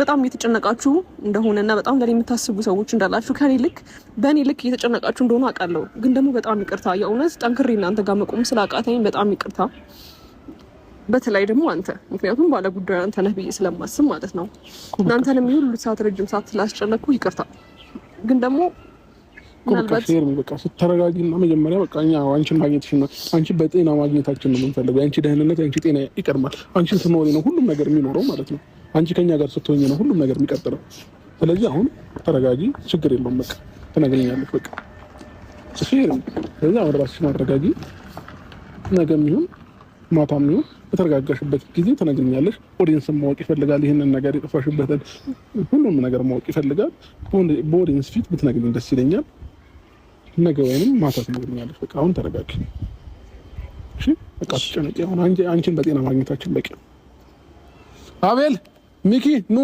በጣም እየተጨነቃችሁ እንደሆነና በጣም ለኔ የምታስቡ ሰዎች እንዳላችሁ ከኔ ልክ በእኔ ልክ እየተጨነቃችሁ እንደሆነ አውቃለሁ። ግን ደግሞ በጣም ይቅርታ፣ የእውነት ጠንክሬ እናንተ ጋር መቆም ስላቃተኝ በጣም ይቅርታ። በተለይ ደግሞ አንተ፣ ምክንያቱም ባለ ጉዳዩ አንተ ነህ ብዬ ስለማስብ ማለት ነው። እናንተንም ይሁን ሰዓት ረጅም ሰዓት ስላስጨነቅኩ ይቅርታ። ግን ደግሞ ምናልባት በቃ ስትረጋጊና መጀመሪያ በቃ እኛ አንቺን ማግኘትሽ ነው፣ አንቺ በጤና ማግኘታችን ነው የምንፈልገው። አንቺ ደህንነት፣ አንቺ ጤና ይቀድማል። አንቺ ስትኖሪ ነው ሁሉም ነገር የሚኖረው ማለት ነው። አንቺ ከኛ ጋር ስትሆኚ ነው ሁሉም ነገር የሚቀጥለው። ስለዚህ አሁን ተረጋጊ፣ ችግር የለውም። በቃ ትነግሪኛለሽ። በቃ ስለዚህ አሁን ራስሽን አረጋጊ። ነገም ይሁን ማታም ይሁን በተረጋጋሽበት ጊዜ ትነግሪኛለሽ። ኦዲየንስም ማወቅ ይፈልጋል ይሄንን ነገር፣ የጠፋሽበትን ሁሉም ነገር ማወቅ ይፈልጋል። በኦዲየንስ ፊት ብትነግሪኝ ደስ ይለኛል። ነገ ወይንም ማታ ትነግሪኛለሽ። በቃ አሁን ተረጋጊ። እሺ በቃ ትጨነቂ። አሁን አንቺን በጤና ማግኘታችን በቂ ነው። አቤል፣ ሚኪ ኑ